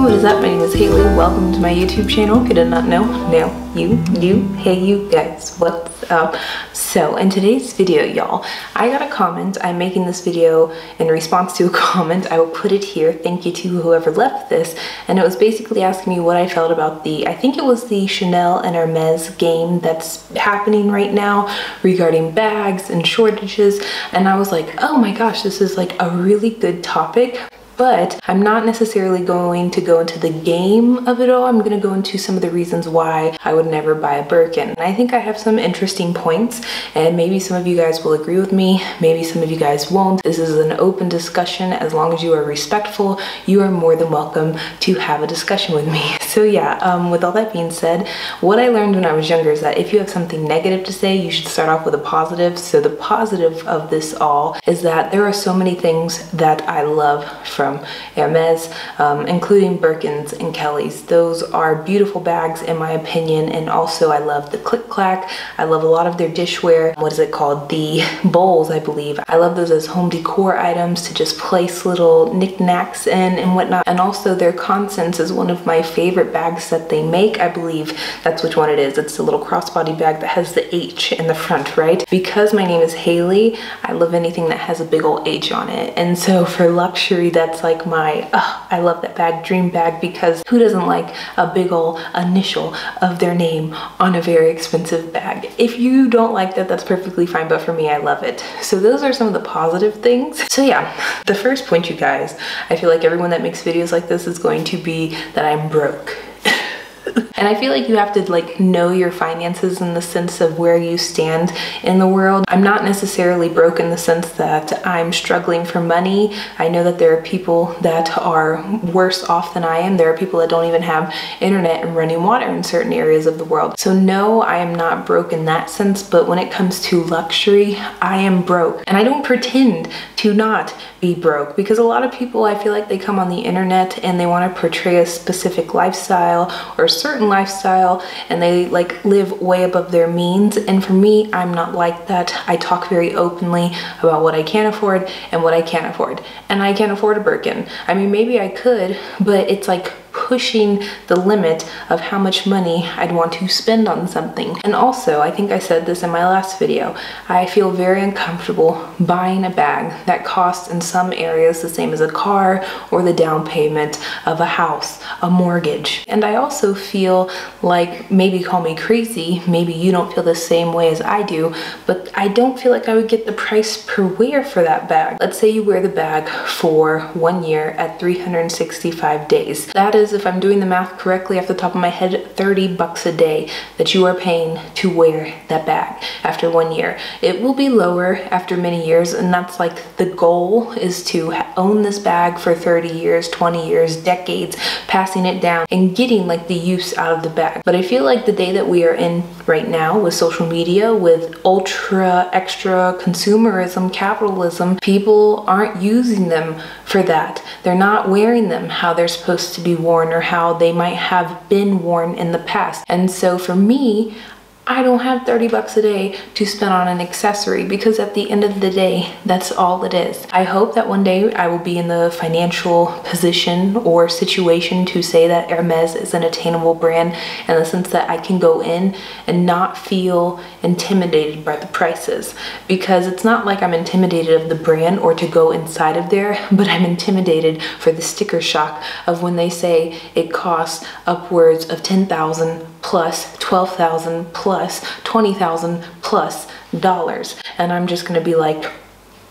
what is up? My name is Hayley. Welcome to my YouTube channel. If you did not know, now hey you guys, what's up? So in today's video, y'all, I got a comment. I'm making this video in response to a comment. I will put it here. Thank you to whoever left this. And it was basically asking me what I felt about I think it was the Chanel and Hermes game that's happening right now regarding bags and shortages. And I was like, oh my gosh, this is like a really good topic. But I'm not necessarily going to go into the game of it all. I'm gonna go into some of the reasons why I would never buy a Birkin. And I think I have some interesting points, and maybe some of you guys will agree with me, maybe some of you guys won't. This is an open discussion. As long as you are respectful, you are more than welcome to have a discussion with me. So yeah, with all that being said, what I learned when I was younger is that if you have something negative to say, you should start off with a positive. So the positive of this all is that there are so many things that I love from Hermes, including Birkins and Kellys. Those are beautiful bags in my opinion, and also I love the click clack. I love a lot of their dishware. What is it called? The bowls, I believe. I love those as home decor items to just place little knickknacks in and whatnot. And also their Constance is one of my favorite bags that they make. I believe that's which one it is. It's the little crossbody bag that has the H in the front, right? Because my name is Hayley, I love anything that has a big old H on it. And so for luxury, that's like my, I love that bag, dream bag, because who doesn't like a big old initial of their name on a very expensive bag? If you don't like that, that's perfectly fine, but for me, I love it. So those are some of the positive things. So yeah, the first point, you guys, I feel like everyone that makes videos like this is going to be that I'm broke. And I feel like you have to like know your finances in the sense of where you stand in the world. I'm not necessarily broke in the sense that I'm struggling for money. I know that there are people that are worse off than I am. There are people that don't even have internet and running water in certain areas of the world. So no, I am not broke in that sense, but when it comes to luxury, I am broke. And I don't pretend to not be broke, because a lot of people, I feel like they come on the internet and they want to portray a specific lifestyle or a certain lifestyle, and they like live way above their means. And for me, I'm not like that. I talk very openly about what I can afford and what I can't afford. And I can't afford a Birkin. I mean, maybe I could, but it's like pushing the limit of how much money I'd want to spend on something. And also, I think I said this in my last video, I feel very uncomfortable buying a bag that costs in some areas the same as a car or the down payment of a house, a mortgage. And I also feel like, maybe call me crazy, maybe you don't feel the same way as I do, but I don't feel like I would get the price per wear for that bag. Let's say you wear the bag for 1 year at 365 days. That is, if I'm doing the math correctly off the top of my head, 30 bucks a day that you are paying to wear that bag after 1 year. It will be lower after many years, and that's like the goal, is to own this bag for 30 years, 20 years, decades, passing it down and getting like the use out of the bag. But I feel like the day that we are in right now with social media, with ultra extra consumerism, capitalism, people aren't using them for that. They're not wearing them how they're supposed to be worn or how they might have been worn in the past. And so for me, I don't have 30 bucks a day to spend on an accessory, because at the end of the day, that's all it is. I hope that one day I will be in the financial position or situation to say that Hermes is an attainable brand, in the sense that I can go in and not feel intimidated by the prices, because it's not like I'm intimidated of the brand or to go inside of there, but I'm intimidated for the sticker shock of when they say it costs upwards of 10,000 plus 12,000 plus 20,000 plus dollars. And I'm just gonna be like,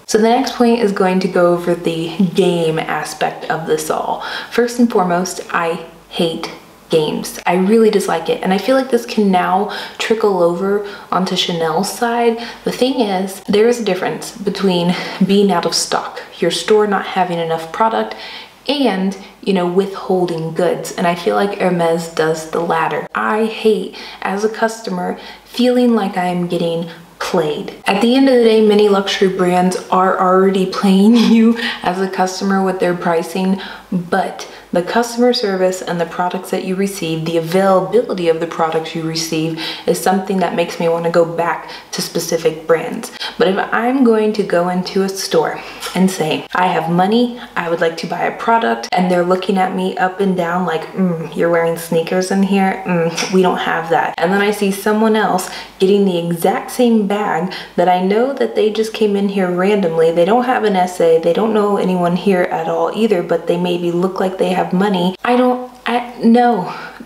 so the next point is going to go over the game aspect of this all. First and foremost, I hate games. I really dislike it. And I feel like this can now trickle over onto Chanel's side. The thing is, there is a difference between being out of stock, your store not having enough product, and, you know, withholding goods. And I feel like Hermes does the latter. I hate, as a customer, feeling like I am getting played. At the end of the day, many luxury brands are already playing you as a customer with their pricing, but the customer service and the products that you receive, the availability of the products you receive is something that makes me want to go back to specific brands. But if I'm going to go into a store and say, I have money, I would like to buy a product, and they're looking at me up and down like, you're wearing sneakers in here? We don't have that. And then I see someone else getting the exact same bag that I know that they just came in here randomly. They don't have an essay, they don't know anyone here at all either, but they maybe look like they have money.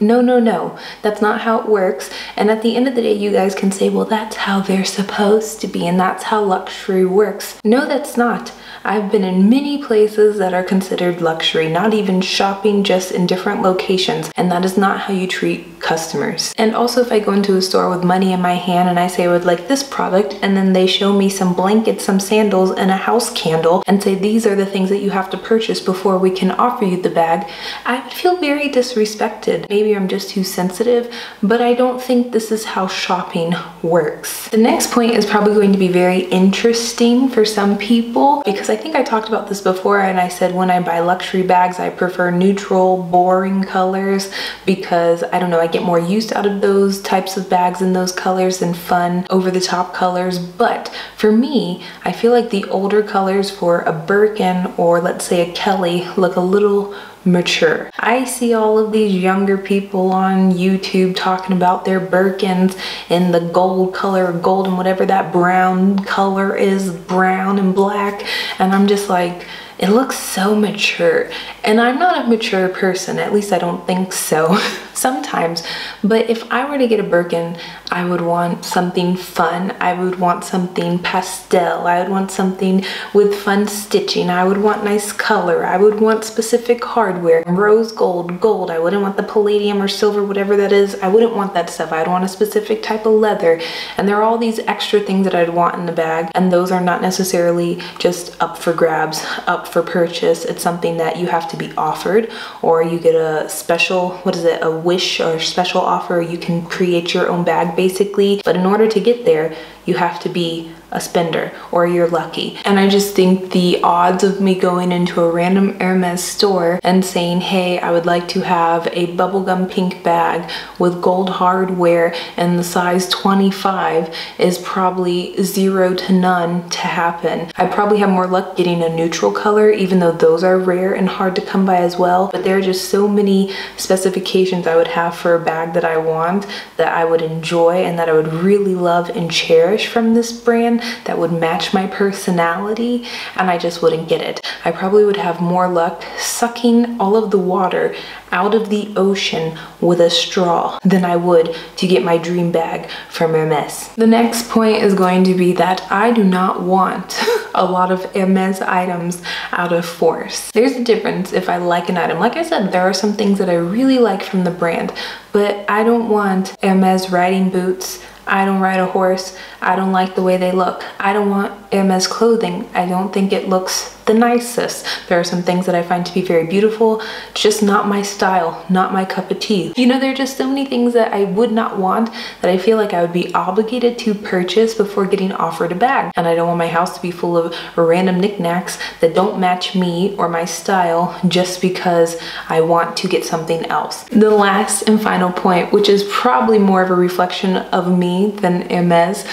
No, that's not how it works. And at the end of the day, you guys can say, well, that's how they're supposed to be, and that's how luxury works. No, that's not. I've been in many places that are considered luxury, not even shopping, just in different locations, and that is not how you treat customers. And also, if I go into a store with money in my hand and I say I would like this product, and then they show me some blankets, some sandals, and a house candle and say these are the things that you have to purchase before we can offer you the bag, I would feel very disrespected. Maybe I'm just too sensitive, but I don't think this is how shopping works. The next point is probably going to be very interesting for some people, because I think I talked about this before, and I said when I buy luxury bags, I prefer neutral, boring colors because, I don't know, I get more use out of those types of bags and those colors than fun, over-the-top colors. But for me, I feel like the older colors for a Birkin or let's say a Kelly look a little mature. I see all of these younger people on YouTube talking about their Birkins in the gold color, gold and whatever that brown color is, brown and black, and I'm just like, it looks so mature. And I'm not a mature person, at least I don't think so sometimes. But if I were to get a Birkin, I would want something fun. I would want something pastel. I would want something with fun stitching. I would want nice color. I would want specific hardware. Rose gold, gold. I wouldn't want the palladium or silver, whatever that is. I wouldn't want that stuff. I'd want a specific type of leather. And there are all these extra things that I'd want in the bag. And those are not necessarily just up for grabs, up for purchase. It's something that you have to be offered, or you get a special, what is it, a wish or special offer. You can create your own bag basically, but in order to get there, you have to be a spender or you're lucky. And I just think the odds of me going into a random Hermes store and saying, hey, I would like to have a bubblegum pink bag with gold hardware and the size 25 is probably 0 to none to happen. I probably have more luck getting a neutral color, even though those are rare and hard to come by as well. But there are just so many specifications I would have for a bag that I want, that I would enjoy, and that I would really love and cherish from this brand, that would match my personality, and I just wouldn't get it. I probably would have more luck sucking all of the water out of the ocean with a straw than I would to get my dream bag from Hermes. The next point is going to be that I do not want a lot of Hermes items out of force. There's a difference if I like an item. Like I said, there are some things that I really like from the brand, but I don't want Hermes riding boots. I don't ride a horse. I don't like the way they look. I don't want Hermes clothing. I don't think it looks the nicest. There are some things that I find to be very beautiful, just not my style, not my cup of tea. You know, there are just so many things that I would not want that I feel like I would be obligated to purchase before getting offered a bag. And I don't want my house to be full of random knickknacks that don't match me or my style just because I want to get something else. The last and final point, which is probably more of a reflection of me than Hermes,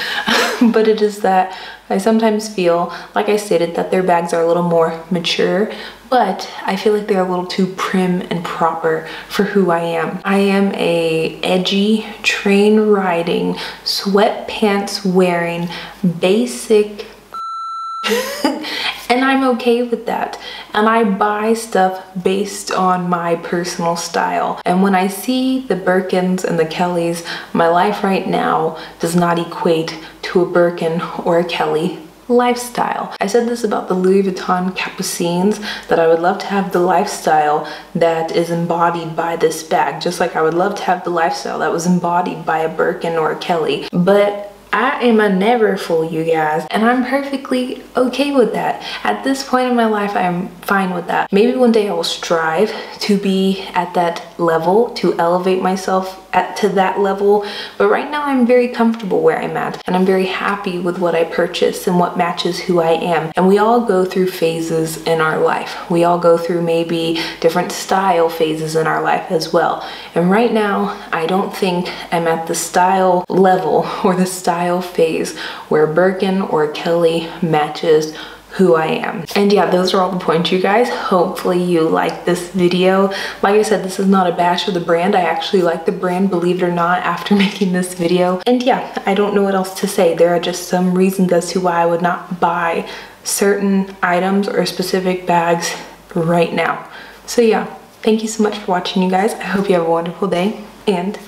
but it is that I sometimes feel, like I stated, that their bags are a little more mature, but I feel like they're a little too prim and proper for who I am. I am a edgy, train riding, sweatpants wearing, basic and I'm okay with that. And I buy stuff based on my personal style. And when I see the Birkins and the Kellys, my life right now does not equate to a Birkin or a Kelly lifestyle. I said this about the Louis Vuitton Capucines, that I would love to have the lifestyle that is embodied by this bag, just like I would love to have the lifestyle that was embodied by a Birkin or a Kelly. But I am a never fool, you guys, and I'm perfectly okay with that. At this point in my life, I'm fine with that. Maybe one day I will strive to be at that level, to elevate myself to that level. But right now I'm very comfortable where I'm at, and I'm very happy with what I purchase and what matches who I am. And we all go through phases in our life. We all go through maybe different style phases in our life as well. And right now, I don't think I'm at the style level or the style phase where Birkin or Kelly matches who I am. And yeah, those are all the points, you guys. Hopefully you like this video. Like I said, this is not a bash of the brand. I actually like the brand, believe it or not, after making this video. And yeah, I don't know what else to say. There are just some reasons as to why I would not buy certain items or specific bags right now. So yeah, thank you so much for watching, you guys. I hope you have a wonderful day, and